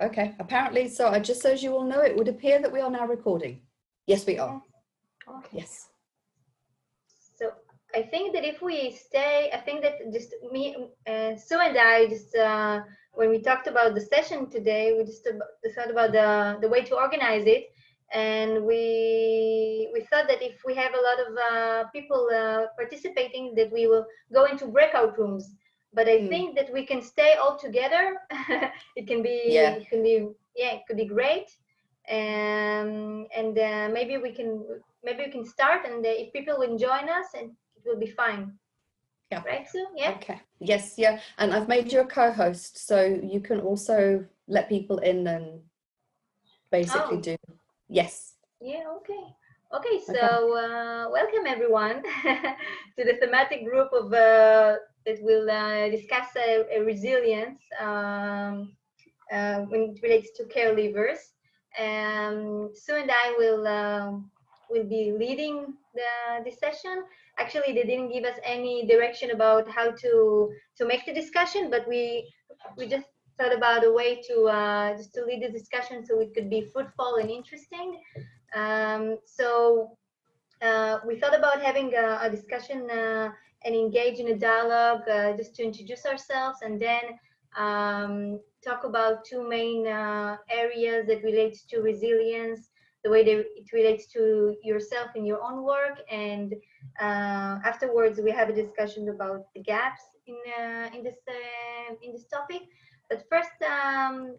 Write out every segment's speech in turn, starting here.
Okay, apparently so. Just so as you all know, it would appear that we are now recording. Yes, we are. Okay. Yes. So I think that if we stay, I think that just me, Sue and I, just when we talked about the session today, we just thought about the way to organize it, and we thought that if we have a lot of people participating, that we will go into breakout rooms. But I think that we can stay all together. It can be, Yeah. it could be great. And maybe we can start, and if people will join us, and it will be fine. Yeah. Right, Sue? Yeah. Okay. Yes. Yeah. And I've made you a co-host, so you can also let people in and basically do. Yes. Yeah. Okay. Okay. So welcome everyone to the thematic group of that will discuss resilience when it relates to caregivers. Sue and I will be leading this session. Actually, they didn't give us any direction about how to make the discussion, but we just thought about a way to just to lead the discussion so it could be fruitful and interesting. So we thought about having a discussion and engage in a dialogue just to introduce ourselves, and then talk about two main areas that relates to resilience, the way that it relates to yourself in your own work, and afterwards we have a discussion about the gaps in this topic. But first,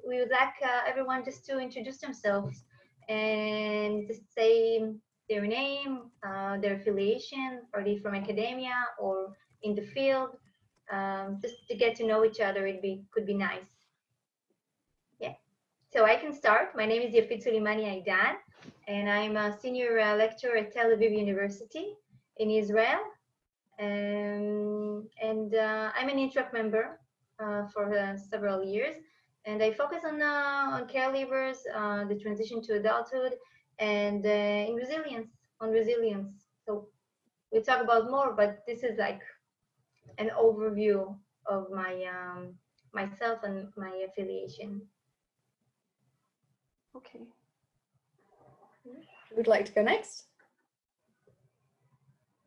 we would like everyone just to introduce themselves and just say their name, their affiliation, are they from academia or in the field? Just to get to know each other, could be nice. Yeah. So I can start. My name is Yafit Sulimani-Aidan, and I'm a senior lecturer at Tel Aviv University in Israel. And I'm an INTRAC member for several years, and I focus on caregivers, the transition to adulthood, and in resilience, on resilience. So we'll talk about more, but this is like an overview of my myself and my affiliation. Okay. Who would like to go next?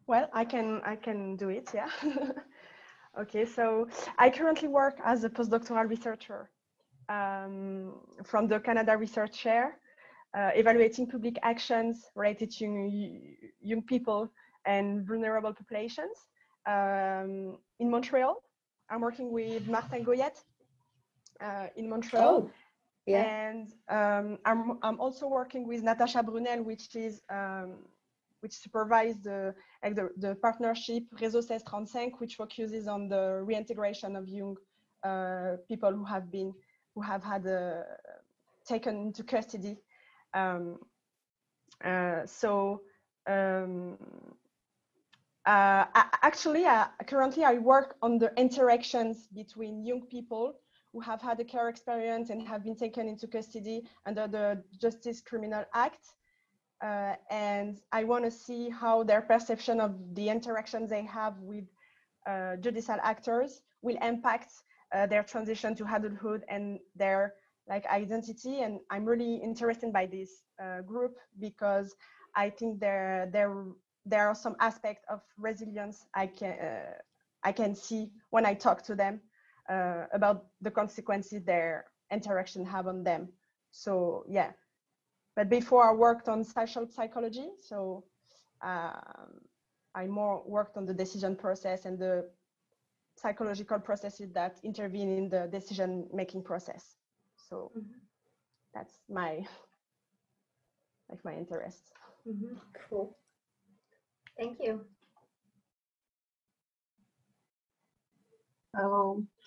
Well, I can do it, yeah. Okay, so I currently work as a postdoctoral researcher from the Canada Research Chair, evaluating public actions related to young people and vulnerable populations. In Montreal, I'm working with Martin Goyette in Montreal. Oh, yeah. And I'm also working with Natasha Brunel, which supervises the partnership Réseau 1635, which focuses on the reintegration of young people who have had taken into custody. Currently I work on the interactions between young people who have had a care experience and have been taken into custody under the Justice Criminal Act. And I want to see how their perception of the interactions they have with judicial actors will impact their transition to adulthood and their identity. And I'm really interested by this group because I think there are some aspects of resilience I can see when I talk to them about the consequences their interaction have on them. So yeah. But before I worked on social psychology, so I more worked on the decision process and the psychological processes that intervene in the decision-making process. So that's my interest. Cool. Thank you.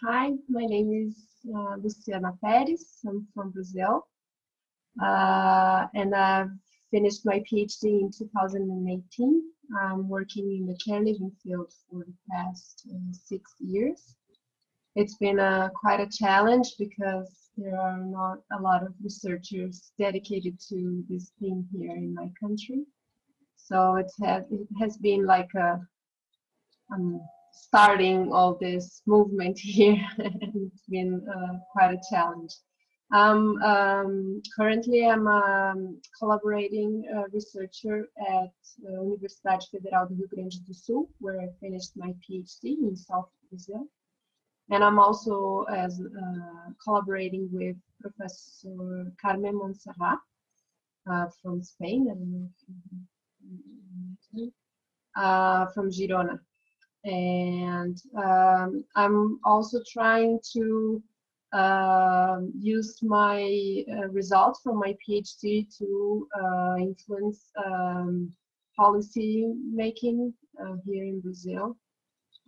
Hi, my name is Luciana Perez. I'm from Brazil. And I've finished my PhD in 2018. I'm working in the caregiving field for the past 6 years. It's been quite a challenge because there are not a lot of researchers dedicated to this theme here in my country. So it has been like starting all this movement here, and it's been quite a challenge. Currently, I'm a collaborating researcher at the Universidade Federal do Rio Grande do Sul, where I finished my PhD in South Brazil. And I'm also collaborating with Professor Carmen Montserrat from Spain, I don't know if from Girona. And I'm also trying to use my results from my PhD to influence policy making here in Brazil.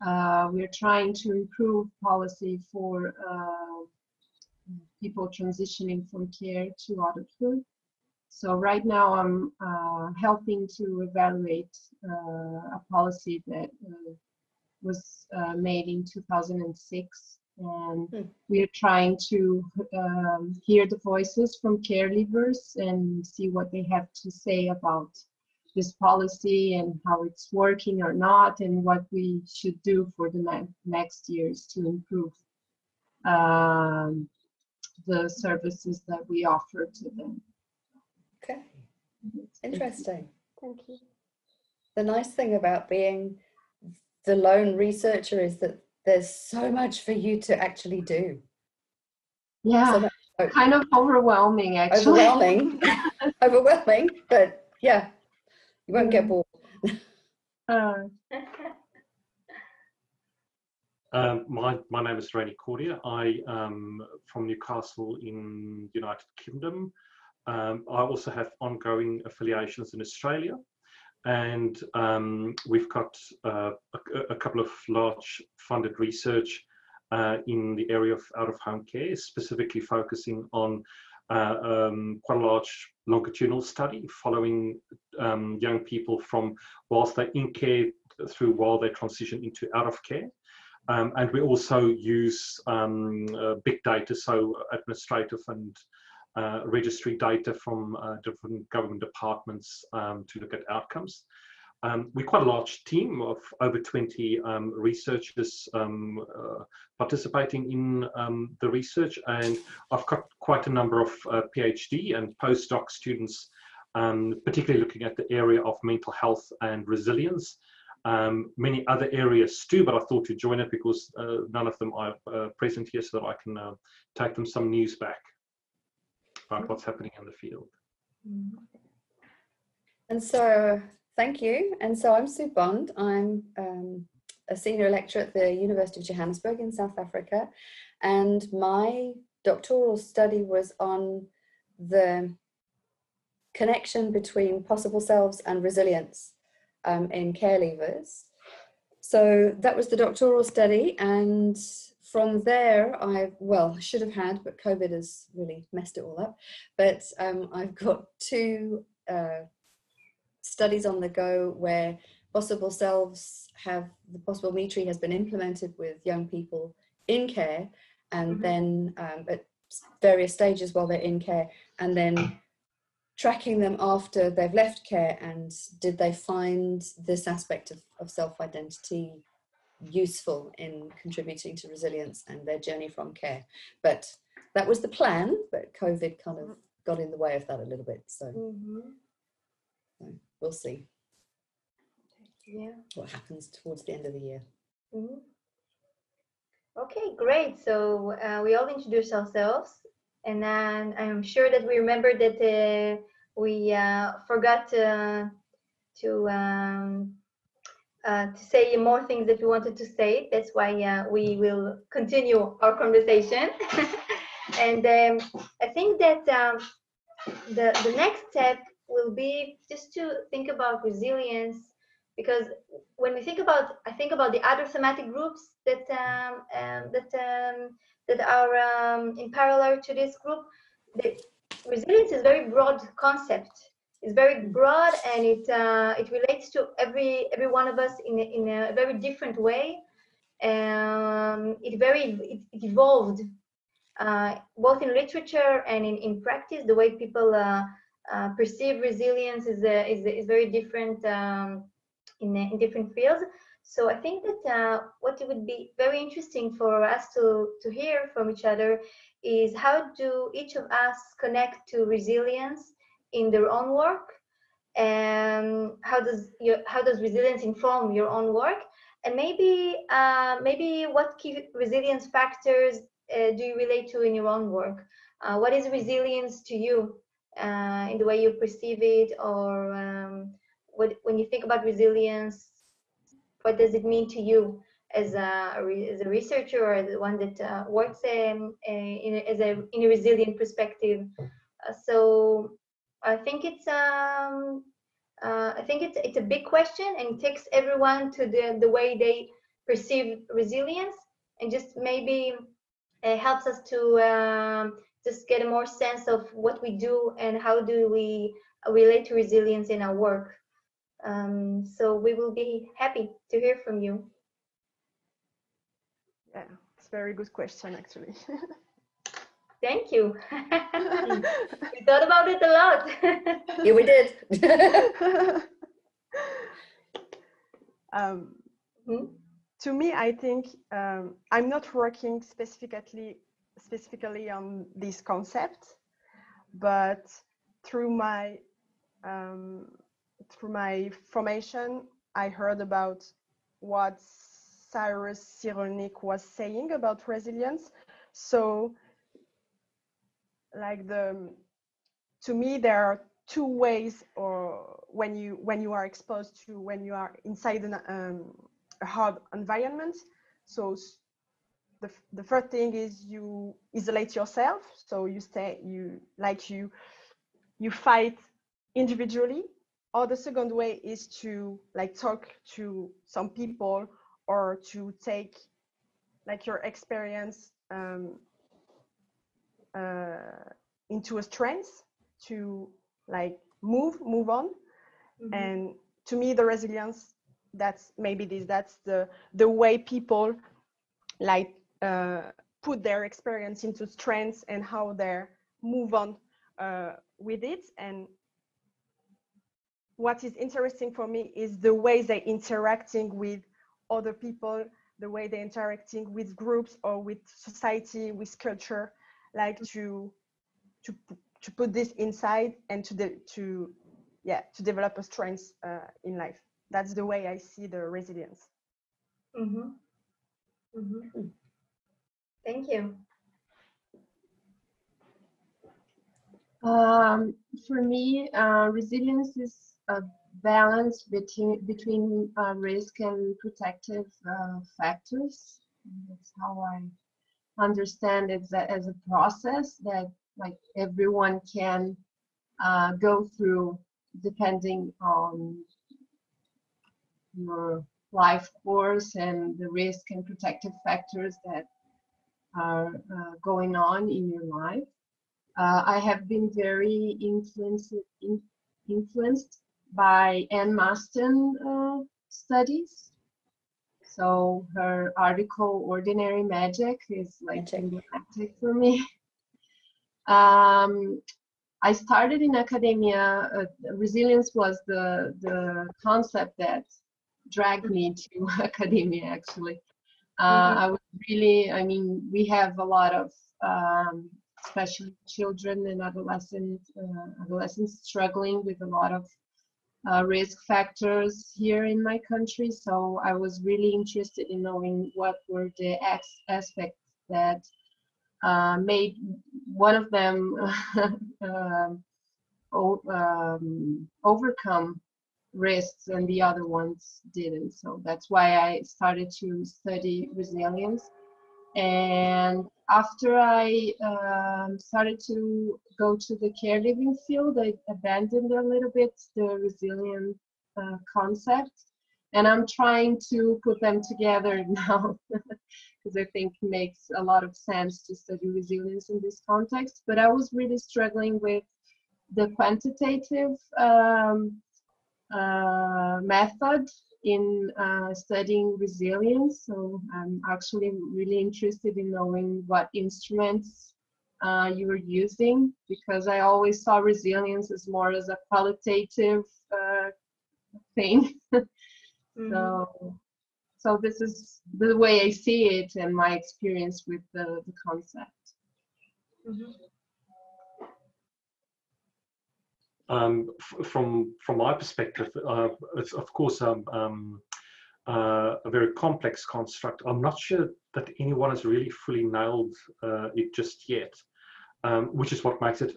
We're trying to improve policy for people transitioning from care to adulthood. So right now I'm helping to evaluate a policy that was made in 2006. And we're trying to hear the voices from caregivers and see what they have to say about this policy and how it's working or not, and what we should do for the next years to improve the services that we offer to them. Okay, interesting. Thank you. The nice thing about being the lone researcher is that there's so much for you to actually do. Yeah, so kind of overwhelming, actually. Overwhelming, but yeah, you won't get bored. My name is Randy Cordia. I am from Newcastle in the United Kingdom. I also have ongoing affiliations in Australia. And we've got a couple of large funded research in the area of out-of-home care, specifically focusing on quite a large longitudinal study following young people from whilst they're in care through while they transition into out-of-care. And we also use big data, so administrative and registry data from different government departments to look at outcomes. We're quite a large team of over 20 researchers participating in the research, and I've got quite a number of PhD and postdoc students, particularly looking at the area of mental health and resilience. Many other areas too, but I thought to join it because none of them are present here, so that I can take them some news back about what's happening in the field. And so, thank you. And so I'm Sue Bond. I'm a senior lecturer at the University of Johannesburg in South Africa. And my doctoral study was on the connection between possible selves and resilience in care leavers. So that was the doctoral study. And from there, I should have had, but COVID has really messed it all up. But I've got two studies on the go where possible selves the possible me tree has been implemented with young people in care, and then at various stages while they're in care, and then tracking them after they've left care, and did they find this aspect of self-identity useful in contributing to resilience and their journey from care. But that was the plan, but COVID kind of got in the way of that a little bit, so, so we'll see what happens towards the end of the year. Okay, great. So we all introduced ourselves, and then I'm sure that we remember that we forgot to say more things that we wanted to say. That's why we will continue our conversation. And I think that the next step will be just to think about resilience, because when we think about, I think about the other thematic groups that are in parallel to this group. The resilience is a very broad concept. It's very broad, and it relates to every one of us in a very different way. It evolved both in literature and in practice. The way people perceive resilience is very different in different fields. So I think that what it would be very interesting for us to hear from each other is how do each of us connect to resilience in their own work, and how does resilience inform your own work, and maybe what key resilience factors do you relate to in your own work? What is resilience to you in the way you perceive it, or when you think about resilience, what does it mean to you as a researcher or the one that works in a resilient perspective? So I think it's it's a big question, and it takes everyone to the way they perceive resilience, and just maybe helps us to just get a more sense of what we do and how do we relate to resilience in our work. So we will be happy to hear from you. Yeah, it's a very good question, actually. Thank you. We thought about it a lot. Yeah, we did. To me, I think I'm not working specifically on this concept, but through my formation, I heard about what Cyrus Cyrulnik was saying about resilience. So, like to me, there are two ways, or when you are exposed to, when you are inside a hard environment. So the first thing is you isolate yourself. So you fight individually. Or the second way is to talk to some people, or to take your experience into a strength to move on. Mm-hmm. And to me, the resilience, that's the way people put their experience into strengths, and how they move on with it. And what is interesting for me is the way they're interacting with other people, the way they're interacting with groups or with society, with culture, to put this inside, and to develop a strength in life. That's the way I see the resilience. Mm-hmm. Mm-hmm. Thank you. For me, resilience is a balance between risk and protective factors. That's how I understand it, as a process that everyone can go through, depending on your life course and the risk and protective factors that are going on in your life. I have been very influenced by Anne Maston studies. So her article "Ordinary Magic" is emblematic for me. I started in academia. Resilience was the concept that dragged me to academia, actually. I was really, we have a lot of especially children and adolescents struggling with a lot of risk factors here in my country. So I was really interested in knowing what were the aspects that made one of them overcome risks and the other ones didn't. So that's why I started to study resilience. And after I started to go to the caregiving field, I abandoned a little bit the resilient concept, and I'm trying to put them together now because I think it makes a lot of sense to study resilience in this context. But I was really struggling with the quantitative method in studying resilience. So I'm actually really interested in knowing what instruments you were using, because I always saw resilience as more as a qualitative thing. So So this is the way I see it and my experience with the concept. From my perspective, it's of course a very complex construct. I'm not sure that anyone has really fully nailed it just yet, which is what makes it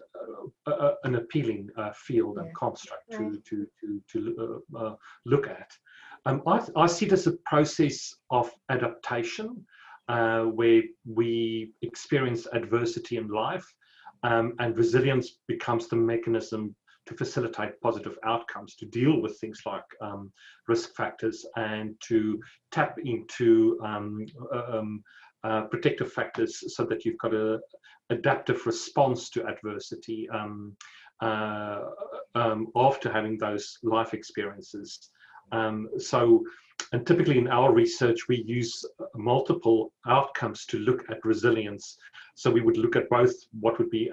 an appealing field and construct to look at. I see it as a process of adaptation where we experience adversity in life, and resilience becomes the mechanism to facilitate positive outcomes, to deal with things like risk factors, and to tap into protective factors so that you've got an adaptive response to adversity after having those life experiences. And typically in our research, we use multiple outcomes to look at resilience. So we would look at both what would be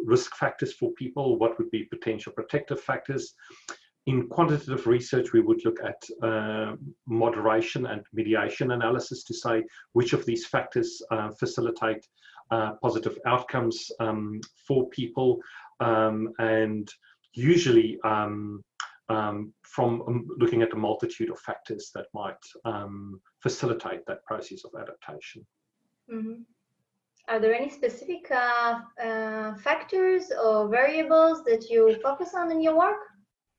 risk factors for people, what would be potential protective factors. In quantitative research, we would look at moderation and mediation analysis to say which of these factors facilitate positive outcomes for people, and usually from looking at a multitude of factors that might facilitate that process of adaptation. Are there any specific factors or variables that you focus on in your work?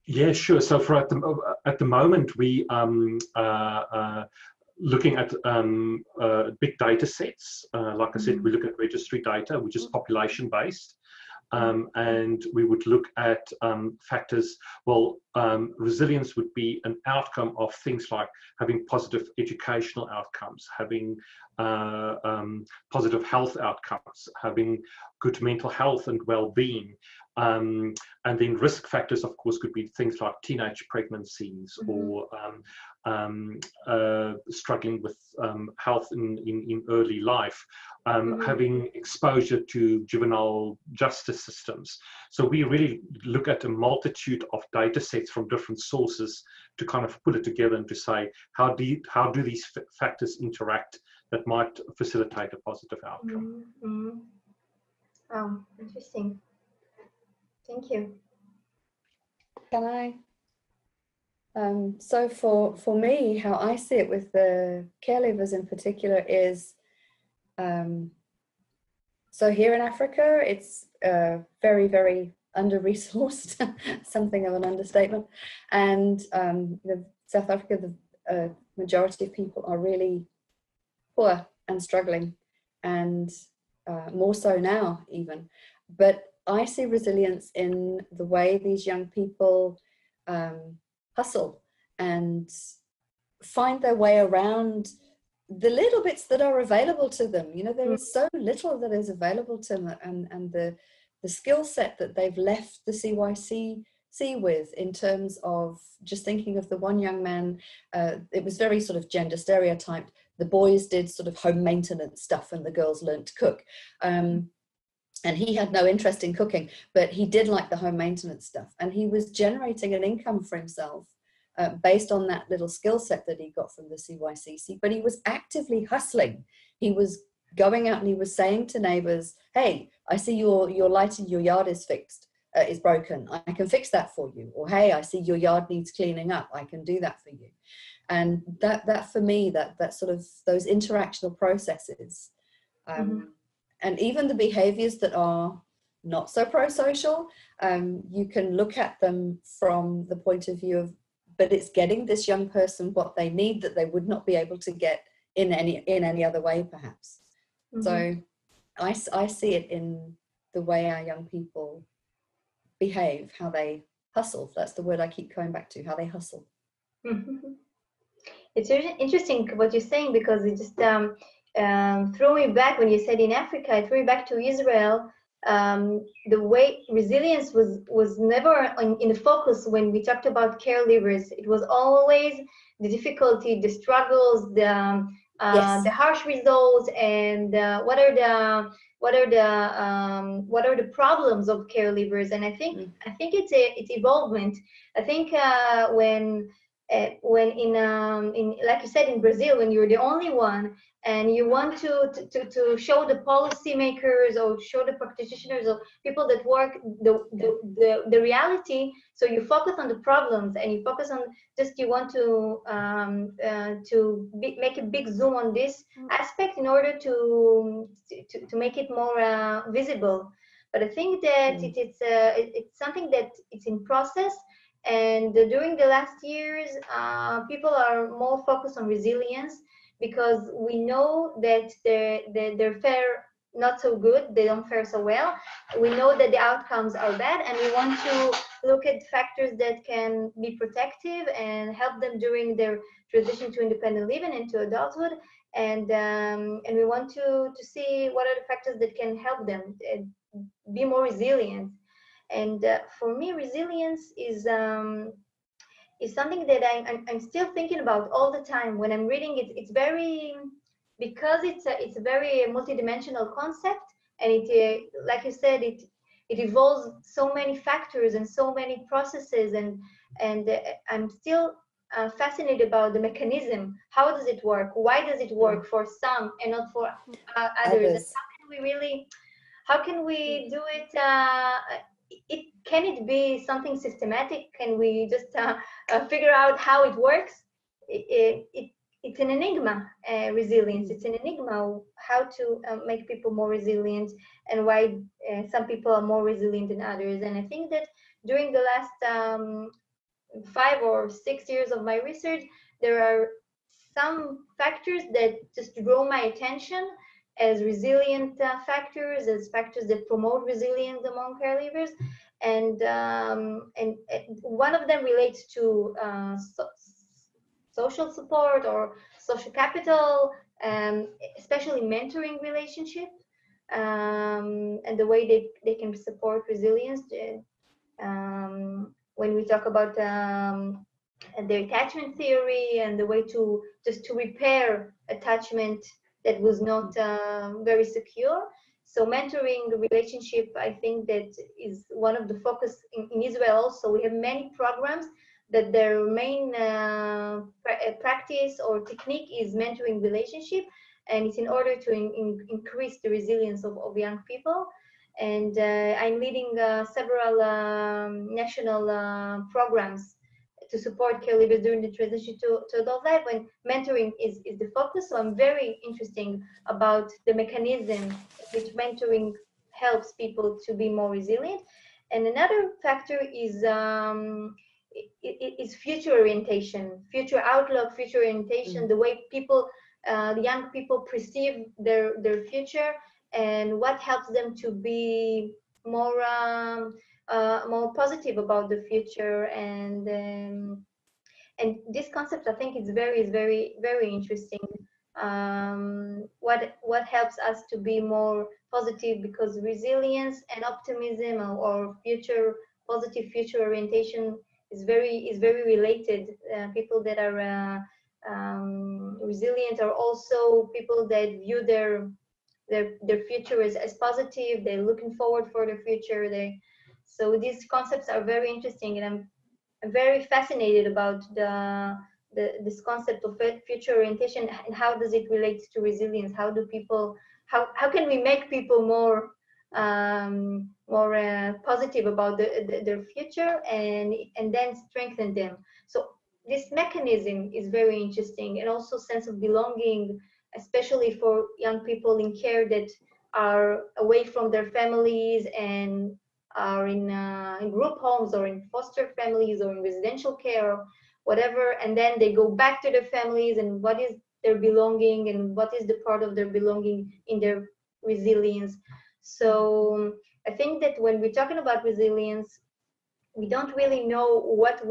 Yeah, sure. So for at the moment, we looking at big data sets. Like I said, we look at registry data, which is population based. And we would look at factors. Well, resilience would be an outcome of things like having positive educational outcomes, having positive health outcomes, having good mental health and well-being. And then risk factors, of course, could be things like teenage pregnancies or struggling with health in early life, having exposure to juvenile justice systems. So we really look at a multitude of data sets from different sources to kind of put it together and to say, how do these factors interact that might facilitate a positive outcome? Oh, interesting. Thank you. Can I? So for me, how I see it with the care leavers in particular is, so here in Africa, it's very, very under-resourced, something of an understatement. And South Africa, the majority of people are really poor and struggling, and more so now even. But I see resilience in the way these young people hustle and find their way around the little bits that are available to them. You know, there is so little that is available to them, and the skill set that they've left the CYC with, in terms of just thinking of the one young man, it was very sort of gender stereotyped. The boys did sort of home maintenance stuff and the girls learned to cook. And he had no interest in cooking, but he did like the home maintenance stuff. And he was generating an income for himself based on that little skill set that he got from the CYCC. But he was actively hustling. He was going out and he was saying to neighbors, hey, I see your light in your yard is fixed, is broken. I can fix that for you. Or, hey, I see your yard needs cleaning up. I can do that for you. And that for me, that sort of those interactional processes, and even the behaviors that are not so pro-social, you can look at them from the point of view of, but it's getting this young person what they need that they would not be able to get in any other way, perhaps. So I see it in the way our young people behave, how they hustle. That's the word I keep going back to, how they hustle. It's really interesting what you're saying, because it just threw me back when you said in Africa. It threw me back to Israel. The way resilience was never in the focus when we talked about care leavers. It was always the difficulty, the struggles, the harsh results, and what are the problems of care leavers. And I think it's evolvement. I think when when in like you said, in Brazil, when you're the only one and you want to show the policymakers or show the practitioners or people that work the reality, so you focus on the problems and you focus on just you want to make a big zoom on this aspect in order to make it more visible. But I think that it's something that it's in process. And during the last years, people are more focused on resilience because we know that their fare not so good, they don't fare so well. We know that the outcomes are bad, and we want to look at factors that can be protective and help them during their transition to independent living and to adulthood. And we want to see what are the factors that can help them be more resilient. And for me, resilience is something that I'm still thinking about all the time. When I'm reading it, it's very, because it's a very multidimensional concept, and it, like you said, it involves so many factors and so many processes, and I'm still fascinated about the mechanism. How does it work? Why does it work for some and not for others? And how can we do it? Can it be something systematic? Can we just figure out how it works? It's an enigma, resilience. It's an enigma how to make people more resilient, and why some people are more resilient than others. And I think that during the last 5 or 6 years of my research, there are some factors that just draw my attention as resilient factors, as factors that promote resilience among caregivers. And one of them relates to social support or social capital, especially mentoring relationship, and the way they can support resilience. When we talk about the attachment theory and the way to repair attachment that was not very secure. So mentoring relationship, I think that is one of the focus in Israel also. We have many programs that their main practice or technique is mentoring relationship, and it's in order to increase the resilience of young people. And I'm leading several national programs to support caregivers during the transition to adult life, when mentoring is the focus. So I'm very interested about the mechanism which mentoring helps people to be more resilient. And another factor is future orientation, future outlook, future orientation, the way people, young people perceive their future, and what helps them to be more positive about the future. And this concept, I think, is very interesting. What helps us to be more positive, because resilience and optimism or positive future orientation is very related. People that are resilient are also people that view their future as positive. They're looking forward for the future. So these concepts are very interesting, and I'm very fascinated about this concept of future orientation, and how does it relate to resilience? How can we make people more positive about their future, and then strengthen them? So this mechanism is very interesting, and also sense of belonging, especially for young people in care that are away from their families and are in group homes or in foster families or in residential care or whatever, and then they go back to their families, and what is their belonging, and what is the part of their belonging in their resilience. So I think that when we're talking about resilience, we don't really know what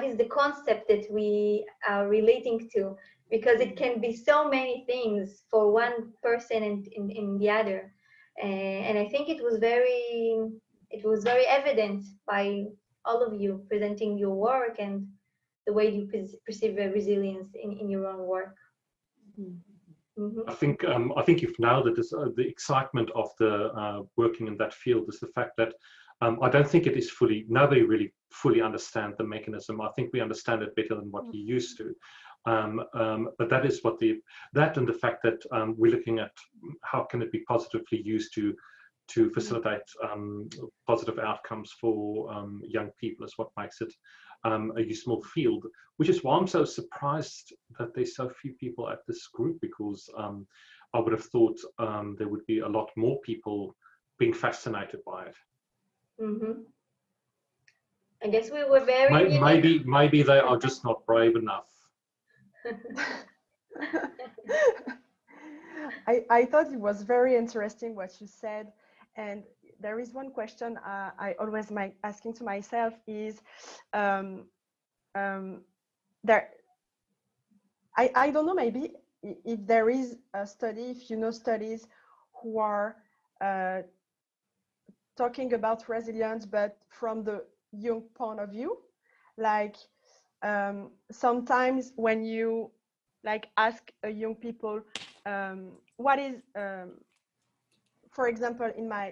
is the concept that we are relating to, because it can be so many things for one person and in the other. And I think it was very evident by all of you presenting your work and the way you perceive resilience in your own work. I think you've nailed it. The excitement of the working in that field is the fact that I don't think it is fully, nobody really fully understands the mechanism. I think we understand it better than what we used to. But that is what that and the fact that we're looking at how can it be positively used to facilitate positive outcomes for young people is what makes it a useful field, which is why I'm so surprised that there's so few people at this group, because I would have thought there would be a lot more people being fascinated by it. Mm-hmm. I guess we were very maybe they are just not brave enough. I thought it was very interesting what you said, and there is one question I always asking to myself is there. I don't know, maybe if there is a study, if you know studies who are talking about resilience, but from the young point of view, like sometimes when you like ask young people what is for example in my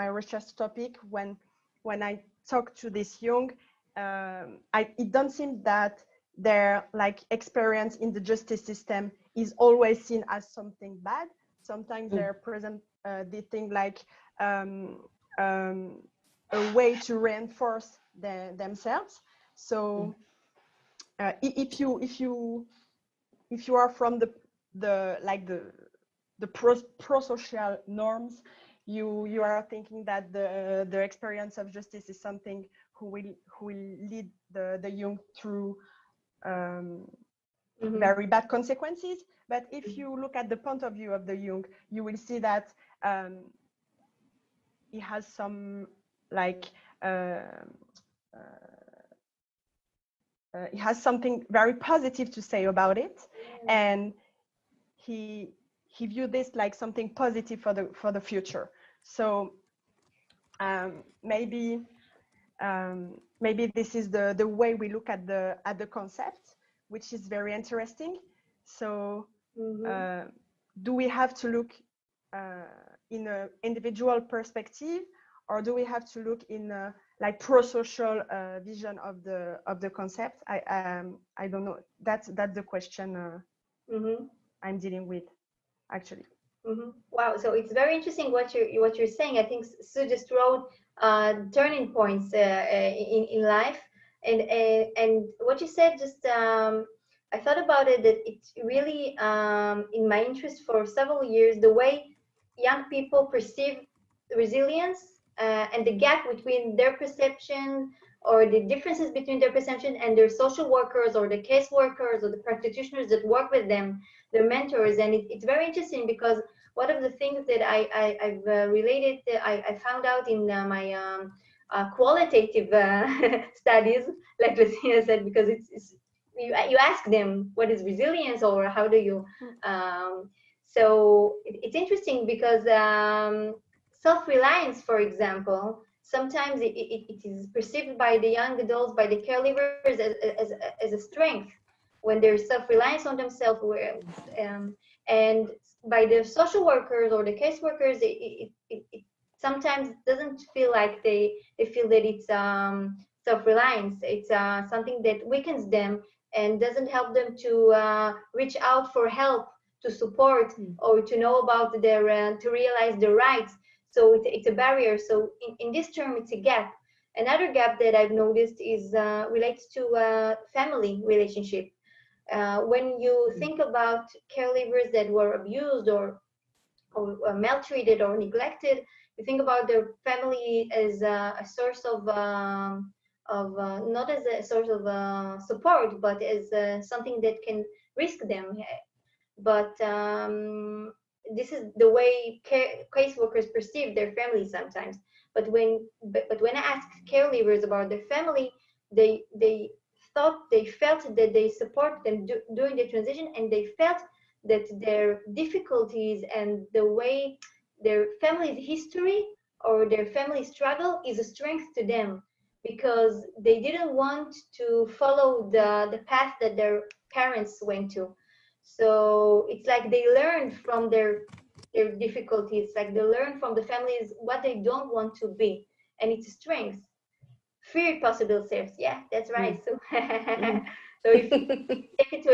research topic, when I talk to this young, it doesn't seem that their like experience in the justice system is always seen as something bad. Sometimes they're present they think like a way to reinforce themselves. So if you are from the pro-social norms, you are thinking that the experience of justice is something who will lead the young through very bad consequences. But if you look at the point of view of the young, you will see that he has some like he has something very positive to say about it, and he viewed this like something positive for the future. So maybe this is the way we look at the concept, which is very interesting. So do we have to look in an individual perspective, or do we have to look in a like pro-social vision of the concept? I don't know. That's the question I'm dealing with, actually. Wow, so it's very interesting what you're saying. I think Sue just wrote turning points in life, and what you said just I thought about it, that it's really in my interest for several years, the way young people perceive resilience and the gap between their perception, or the differences between their perception and their social workers or the case workers or the practitioners that work with them, their mentors. And it's very interesting, because one of the things that I've related, I found out in my qualitative studies, like Lucia said, because it's you ask them what is resilience, or how do you so it's interesting, because self-reliance, for example, sometimes it is perceived by the young adults, by the caregivers, as a strength when there's self-reliance on themselves, and by the social workers or the case workers, it sometimes doesn't feel like they feel that it's self-reliance. It's something that weakens them and doesn't help them to reach out for help, to support, or to know about their to realize their rights. So it's a barrier. So in this term, it's a gap. Another gap that I've noticed is relates to family relationship. When you think about caregivers that were abused or maltreated or neglected, you think about their family as a source of not as a source of support, but as something that can risk them. But this is the way caseworkers perceive their family sometimes. But when I ask caregivers about their family, they felt that they support them during the transition, and they felt that their difficulties and the way their family's history or their family struggle is a strength to them, because they didn't want to follow the path that their parents went to. So it's like they learned from their difficulties, like they learned from the families what they don't want to be. and it's a strength. Fear possible selves, yeah, that's right. So so if take it to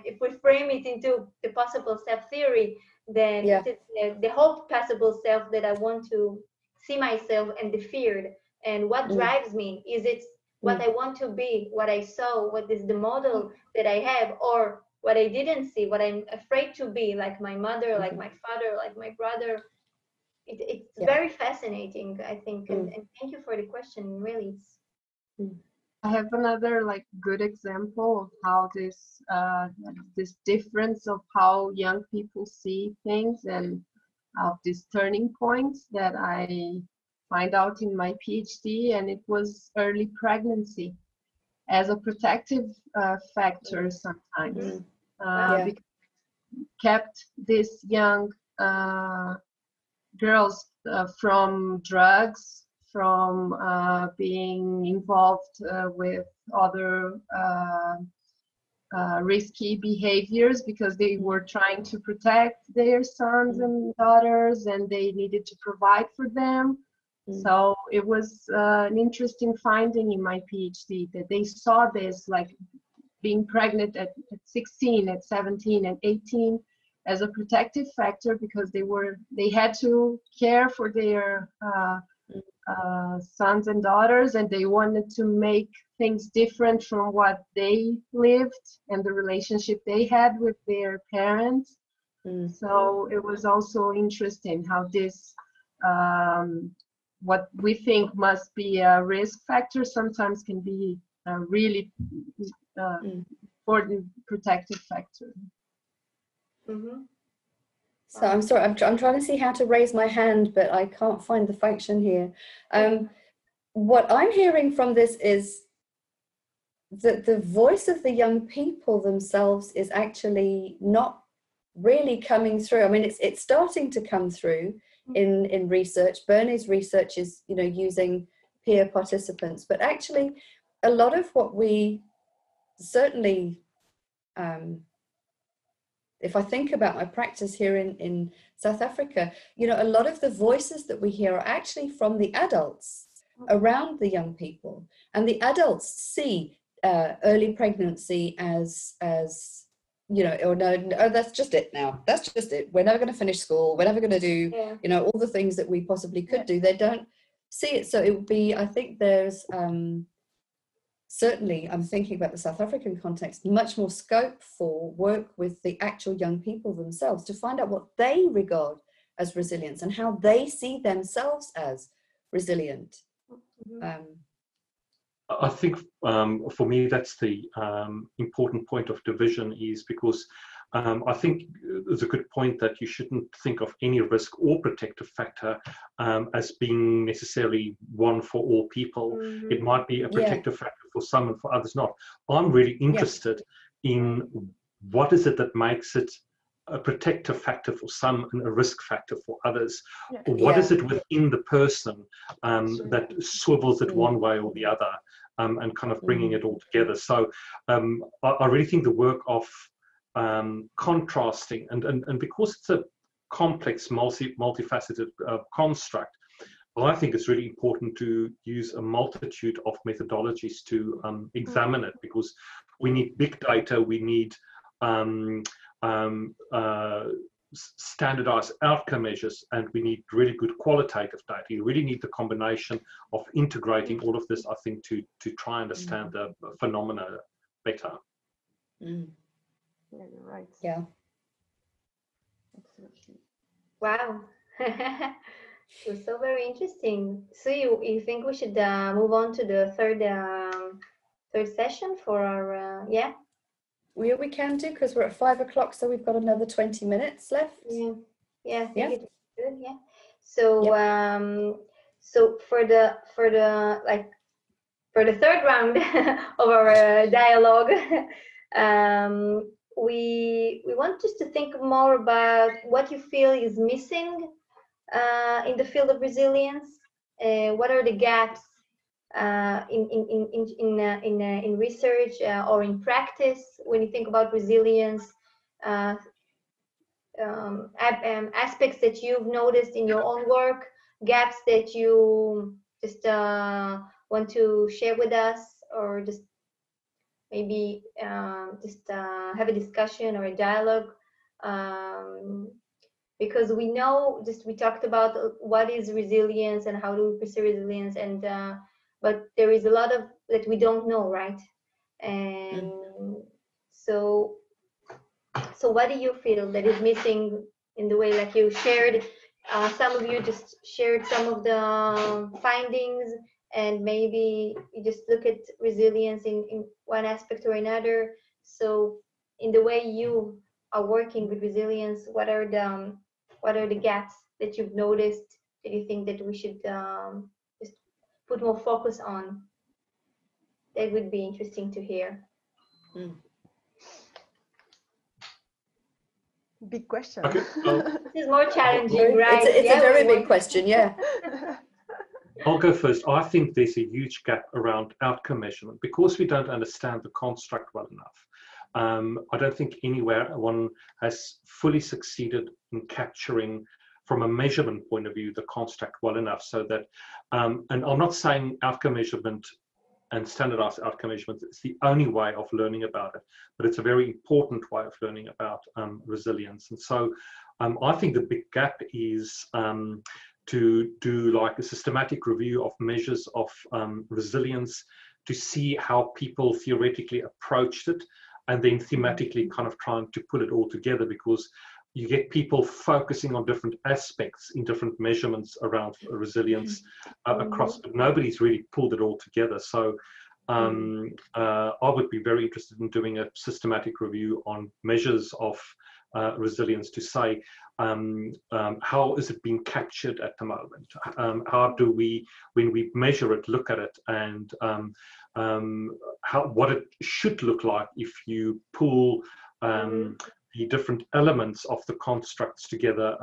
if we frame it into the possible self theory, then it is the whole possible self that I want to see myself, and the feared, and what drives me. Is it what I want to be, what I saw, what is the model that I have, or what I didn't see, what I'm afraid to be, like my mother, like my father, like my brother. It's very fascinating, I think, and thank you for the question. Really, it's I have another like good example of how this difference of how young people see things, and of these turning points that I find out in my PhD, and it was early pregnancy as a protective factor sometimes. Because kept these young girls from drugs, from being involved with other risky behaviors, because they were trying to protect their sons and daughters, and they needed to provide for them. So it was an interesting finding in my PhD that they saw this, like being pregnant at 16, at 17 and 18 as a protective factor, because they had to care for their sons and daughters, and they wanted to make things different from what they lived and the relationship they had with their parents. So it was also interesting how this what we think must be a risk factor sometimes can be a really important protective factor. So I'm sorry, I'm trying to see how to raise my hand, but I can't find the function here. What I'm hearing from this is that the voice of the young people themselves is actually not really coming through. I mean, it's starting to come through in research. Bernie's research is, using peer participants, but actually a lot of what we certainly, if I think about my practice here in South Africa, a lot of the voices that we hear are actually from the adults around the young people, and the adults see early pregnancy as oh no, that's just it now. That's just it. We're never going to finish school. We're never going to do, all the things that we possibly could do. They don't see it. So it would be, I think there's, certainly, I'm thinking about the South African context, much more scope for work with the actual young people themselves to find out what they regard as resilience and how they see themselves as resilient. I think for me that's the important point of division, is because I think it's a good point that you shouldn't think of any risk or protective factor as being necessarily one for all people. It might be a protective factor for some and for others not. I'm really interested in what is it that makes it a protective factor for some and a risk factor for others. What is it within the person that swivels it one way or the other, and kind of bringing it all together. So I really think the work of contrasting, and because it's a complex, multifaceted construct, I think it's really important to use a multitude of methodologies to examine it, because we need big data, we need standardized outcome measures, and we need really good qualitative data. You really need the combination of integrating all of this, I think, to try and understand the phenomena better. Yeah, you're right. Yeah. Absolutely. Wow. It was so very interesting. So you think we should move on to the third session for our We can do, because we're at 5 o'clock, so we've got another 20 minutes left. I think it's good. So so for the third round of our dialogue, we want just to think more about what you feel is missing in the field of resilience. What are the gaps in research or in practice when you think about resilience? Aspects that you've noticed in your own work, gaps that you just want to share with us, or just maybe have a discussion or a dialogue? Because we know, we talked about what is resilience and how do we pursue resilience, and but there is a lot of that we don't know, right? And so what do you feel that is missing in the way, like you shared, some of you just shared some of the findings, and maybe you just look at resilience in one aspect or another. So in the way you are working with resilience, what are the gaps that you've noticed that you think that we should just put more focus on? That would be interesting to hear. Big question. Okay. This is more challenging, right? It's a very big question, yeah. I'll go first. I think there's a huge gap around outcome measurement because we don't understand the construct well enough. I don't think anywhere one has fully succeeded in capturing, from a measurement point of view, the construct well enough, so that, and I'm not saying outcome measurement and standardized outcome measurement is the only way of learning about it, but it's a very important way of learning about resilience. And so I think the big gap is to do like a systematic review of measures of resilience, to see how people theoretically approached it, and then thematically kind of trying to put it all together, because you get people focusing on different aspects in different measurements around resilience across, but nobody's really pulled it all together. So I would be very interested in doing a systematic review on measures of resilience, to say how is it being captured at the moment? How do we, when we measure it, look at it, and what it should look like if you pull the different elements of the constructs together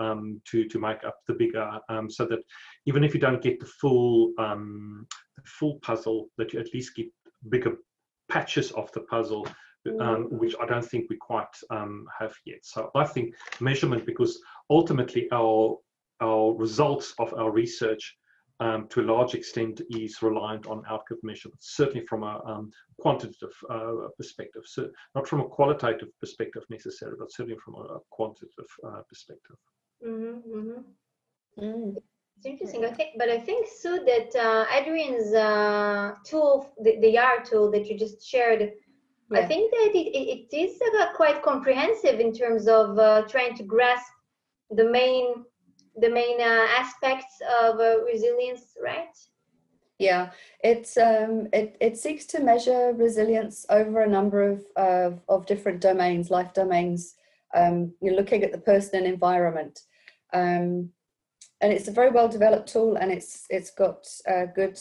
to make up the bigger, so that even if you don't get the full puzzle, that you at least get bigger patches of the puzzle, which I don't think we quite have yet. So I think measurement, because ultimately our results of our research to a large extent is reliant on outcome measurement, certainly from a quantitative perspective, so not from a qualitative perspective necessarily, but certainly from a quantitative perspective. It's interesting. I think, Sue, that Adrian's tool, the YAR tool that you just shared, I think that it is quite comprehensive in terms of trying to grasp the main aspects of resilience, right? Yeah, it seeks to measure resilience over a number of different domains, life domains. You're looking at the person and environment, and it's a very well developed tool, and it's got good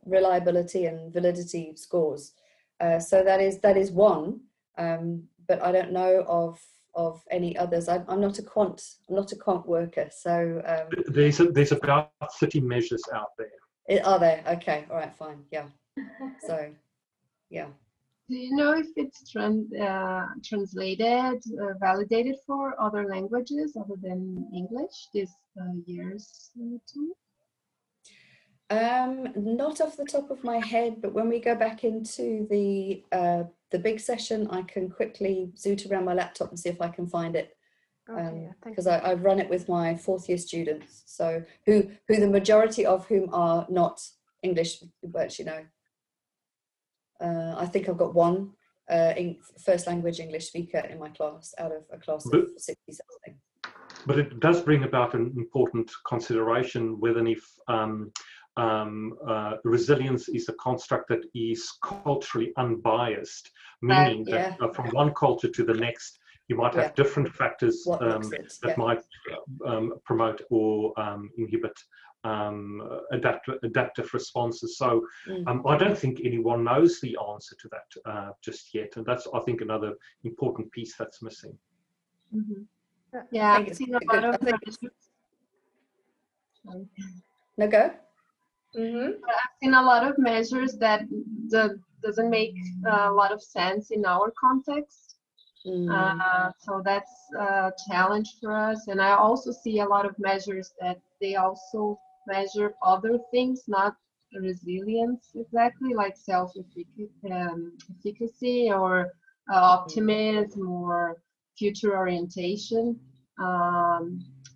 reliability and validity scores. So that is one, but I don't know of any others. I'm not a quant worker, so there's about 30 measures out there. Are there? Okay, all right, fine, yeah. So, yeah. Do you know if it's translated, validated for other languages other than English, this YARS tool? Not off the top of my head, but when we go back into the big session, I can quickly zoot around my laptop and see if I can find it. Because I run it with my fourth year students, so who the majority of whom are not English, but you know, I think I've got one first language English speaker in my class out of a class of 60 something. But it does bring about an important consideration whether if resilience is a construct that is culturally unbiased, meaning that from one culture to the next, you might have different factors that might promote or inhibit adaptive responses. So I don't think anyone knows the answer to that just yet, and that's, I think, another important piece that's missing. Yeah, I've seen a lot of measures. No, go. I've seen a lot of measures that doesn't make a lot of sense in our context. So that's a challenge for us. And I also see a lot of measures that they also measure other things, not resilience exactly, like self-efficacy or optimism or future orientation.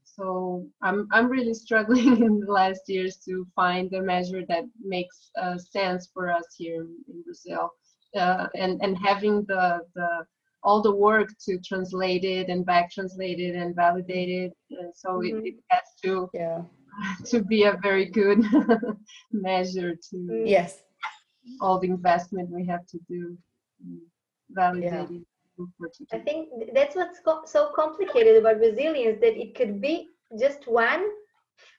So I'm really struggling in the last years to find a measure that makes sense for us here in Brazil, and having the all the work to translate it and back translate it and validate it. So it has to to be a very good measure to Yes. all the investment we have to do validating. I think that's what's so complicated about resilience, that it could be just one,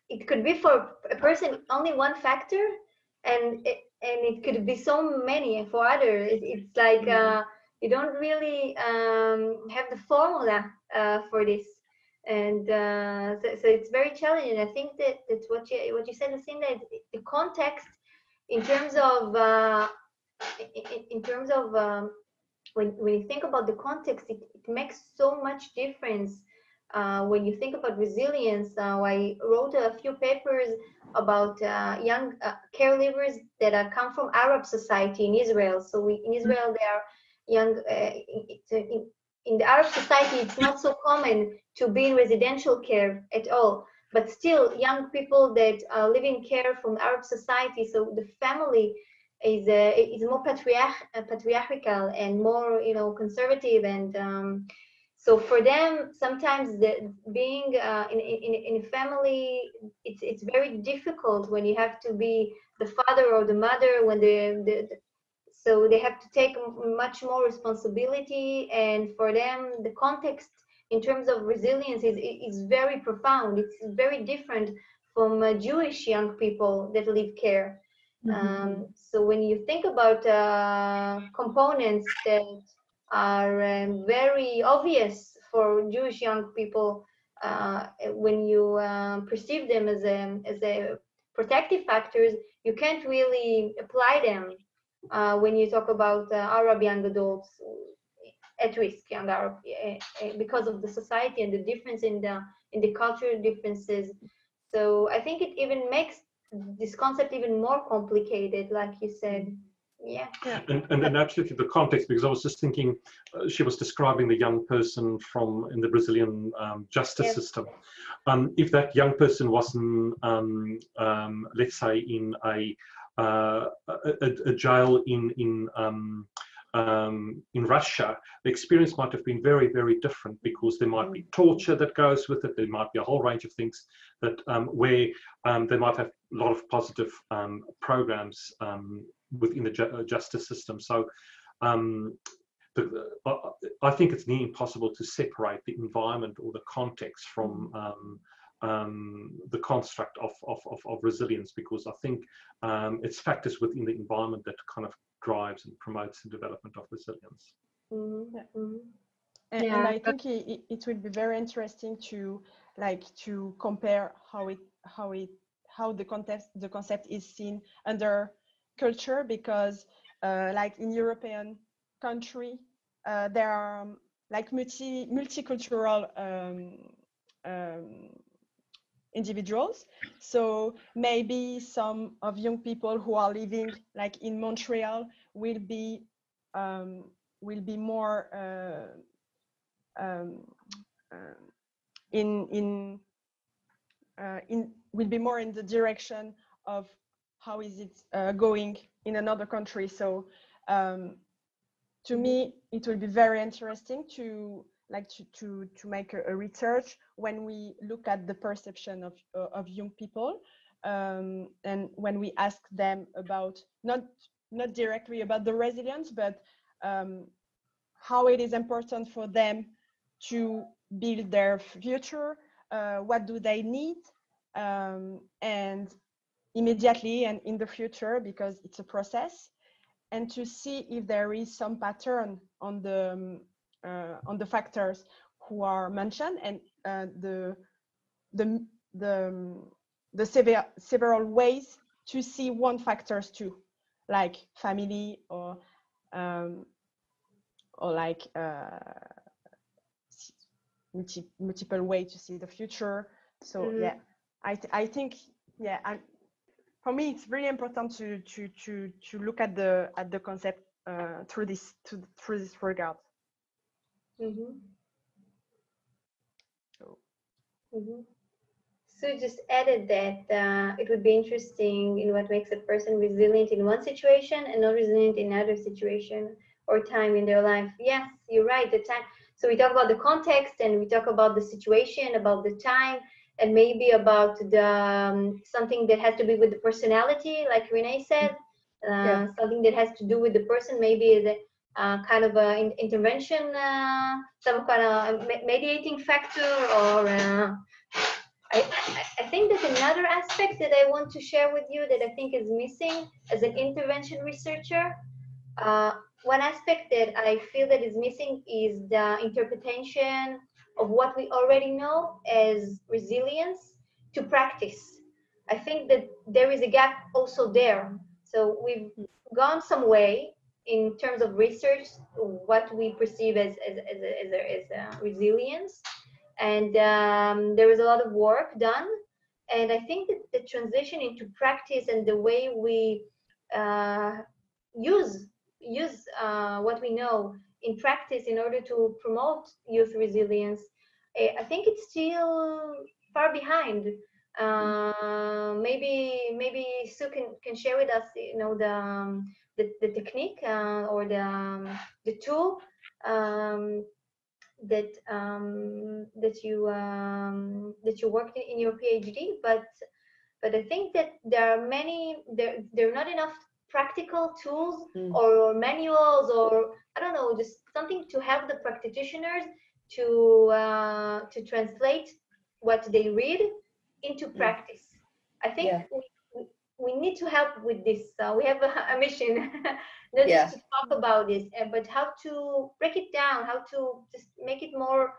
it could be for a person only one factor, and it could be so many for others. It's like you don't really have the formula for this, and so it's very challenging. I think that's what you said, Lucinda. The context in terms of when you think about the context, it makes so much difference. When you think about resilience, I wrote a few papers about young caregivers that come from Arab society in Israel. So in Israel, they are young. In the Arab society, it's not so common to be in residential care at all. But still, young people that live in care from Arab society, so the family is more patriarchal and more, conservative, and so for them sometimes being in a family, it's very difficult when you have to be the father or the mother, when so they have to take much more responsibility, and for them the context in terms of resilience is very profound. It's very different from Jewish young people that live care. So when you think about components that are very obvious for Jewish young people, when you perceive them as a protective factors, you can't really apply them when you talk about Arab young adults at risk, young Arab, because of the society and the difference in the cultural differences. So I think it even makes this concept even more complicated, like you said. Yeah. And absolutely the context, because I was just thinking, she was describing the young person in the Brazilian justice system. If that young person wasn't, let's say, in a jail in Russia, the experience might have been very, very different, because there might be torture that goes with it. There might be a whole range of things that where they might have a lot of positive programs within the justice system. So I think it's nearly impossible to separate the environment or the context from the construct of resilience, because I think it's factors within the environment that kind of drives and promotes the development of resilience. And I think it will be very interesting to compare how the concept is seen under culture, because like in European country there are multicultural individuals. So maybe some of young people who are living like in Montreal will be more will be more in the direction of how is it going in another country. So to me it will be very interesting to make a research when we look at the perception of young people, and when we ask them about not directly about the resilience, but how it is important for them to build their future, what do they need, and immediately and in the future, because it's a process, and to see if there is some pattern on the factors who are mentioned, and the several ways to see one factors too, like family or like multiple way to see the future. So yeah, I think Yeah, and for me, it's really important to look at the concept through this regard. Mm-hmm. So. Mm-hmm. So just added that it would be interesting in what makes a person resilient in one situation and not resilient in another situation or time in their life. Yes, you're right. The time. So we talk about the context and we talk about the situation, about the time, and maybe about the something that has to be with the personality, like Renee said, something that has to do with the person, maybe the kind of an intervention, some kind of mediating factor, or I think that another aspect that I want to share with you that I think is missing as an intervention researcher, one aspect that I feel that is missing is the interpretation of what we already know as resilience to practice. I think that there is a gap also there. So we've gone some way in terms of research, what we perceive as resilience. And there was a lot of work done. And I think that the transition into practice and the way we use what we know in practice in order to promote youth resilience, I think it's still far behind. Maybe Sue can share with us, you know, the technique or the tool that you worked in your PhD, but I think that there are there are not enough practical tools or manuals, or I don't know, just something to help the practitioners to translate what they read into practice. I think we need to help with this. We have a mission, not just to talk about this, but how to break it down, how to just make it more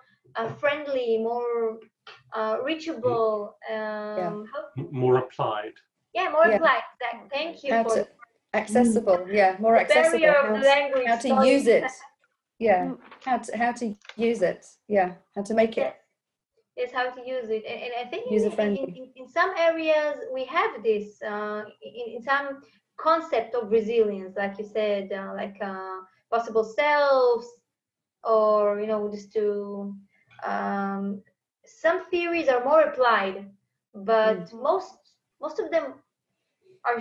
friendly, more reachable, more applied. Yeah, more applied. Thank you for accessible. Yeah, more accessible. Barrier of the language. How to use it. Yeah, how to use it. Yeah, how to make it. Is how to use it, and I think user-friendly. In some areas we have this in some concept of resilience, like you said, like possible selves, or you know, just to some theories are more applied, but most of them are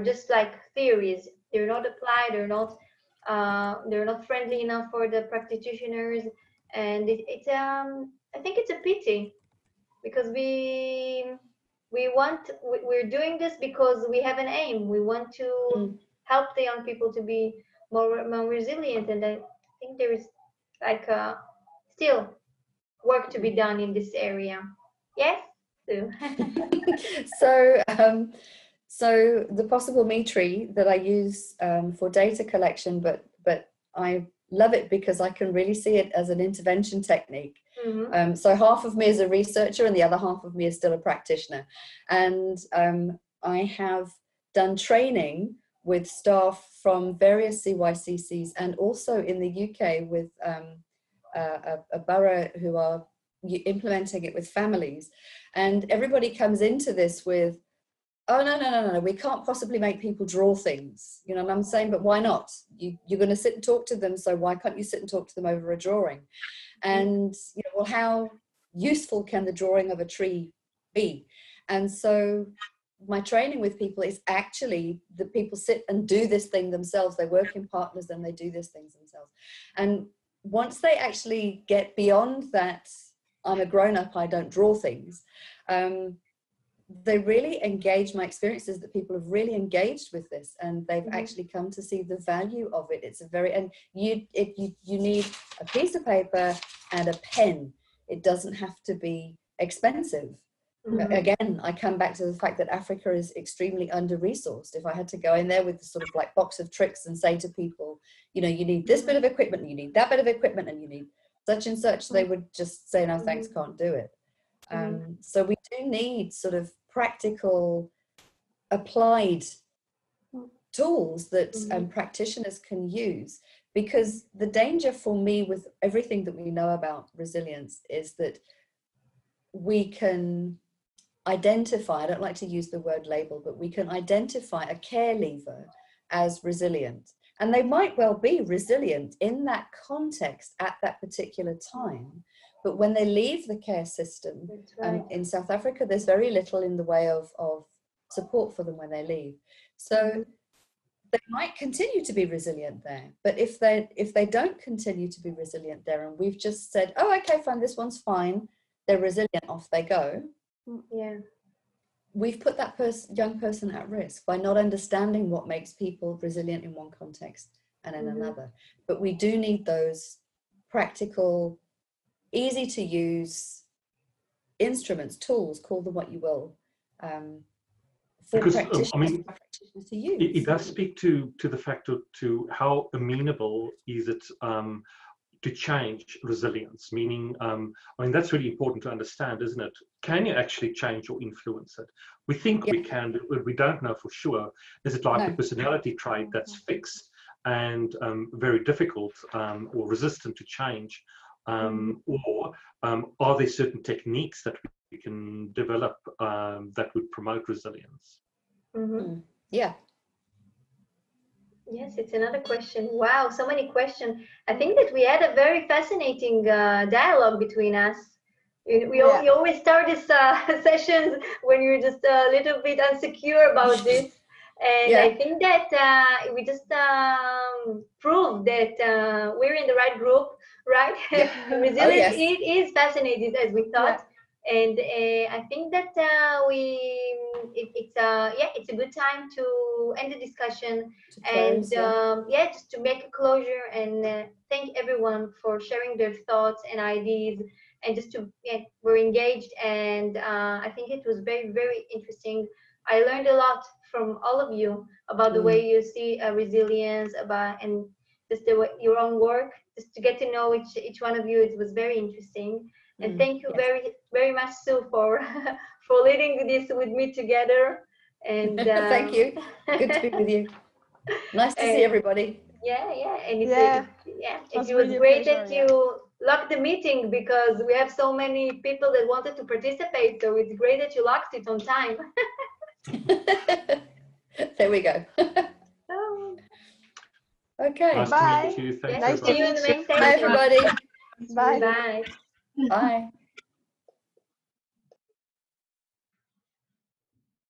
just like theories. They're not applied. They're not friendly enough for the practitioners, and it's I think it's a pity, because we're doing this because we have an aim. We want to help the young people to be more resilient, and I think there is like still work to be done in this area. Yes, Sue? So the possible me tree that I use for data collection, but I love it because I can really see it as an intervention technique. So half of me is a researcher and the other half of me is still a practitioner. And I have done training with staff from various CYCCs and also in the UK with a borough who are implementing it with families. And everybody comes into this with, oh, no, we can't possibly make people draw things. You know what I'm saying? But why not? You're going to sit and talk to them, so why can't you sit and talk to them over a drawing? And, you know, well, how useful can the drawing of a tree be? And so my training with people is actually the people sit and do this thing themselves. They work in partners and they do these things themselves. And once they actually get beyond that, I'm a grown-up, I don't draw things, they really engage. My experience is that people have really engaged with this and they've actually come to see the value of it. It's a very, and you need a piece of paper and a pen. It doesn't have to be expensive. Again, I come back to the fact that Africa is extremely under-resourced. If I had to go in there with the sort of like box of tricks and say to people, you know, you need this bit of equipment, you need that bit of equipment, and you need such and such, they would just say, no, thanks, can't do it. So we do need sort of practical, applied tools that practitioners can use, because the danger for me with everything that we know about resilience is that we can identify, I don't like to use the word label, but we can identify a care leaver as resilient. And they might well be resilient in that context at that particular time. But when they leave the care system, in South Africa, there's very little in the way of support for them when they leave. So they might continue to be resilient there. But if they don't continue to be resilient there, and we've just said, oh, okay, fine, this one's fine, they're resilient, off they go. Yeah. We've put that young person at risk by not understanding what makes people resilient in one context and in another. But we do need those practical, easy to use instruments, tools, call them what you will, for practitioners to use. It does speak to the fact to how amenable is it to change resilience, meaning, I mean, that's really important to understand, isn't it? Can you actually change or influence it? We think we can, but we don't know for sure. Is it like a personality trait that's fixed and very difficult or resistant to change? Or are there certain techniques that we can develop that would promote resilience? Yeah. Yes, it's another question. Wow, so many questions. I think that we had a very fascinating dialogue between us. We always start these sessions when you're just a little bit insecure about this. And I think that we just proved that we're in the right group, right? Resilience is fascinating as we thought. And I think that it's a good time to end the discussion and just to make a closure and thank everyone for sharing their thoughts and ideas and just to we're engaged, and I think it was very, very interesting. I learned a lot from all of you about the way you see resilience, and just your own work, just to get to know each one of you. It was very interesting. And thank you very, very much, Sue, for leading this with me together. And thank you. Good to be with you. Nice to see everybody. And it was really great that you locked the meeting, because we have so many people that wanted to participate. So it's great that you locked it on time. There we go. Okay. Nice to meet you. Thanks, nice to see you in the next session. Bye, everybody. Bye. Bye. Bye.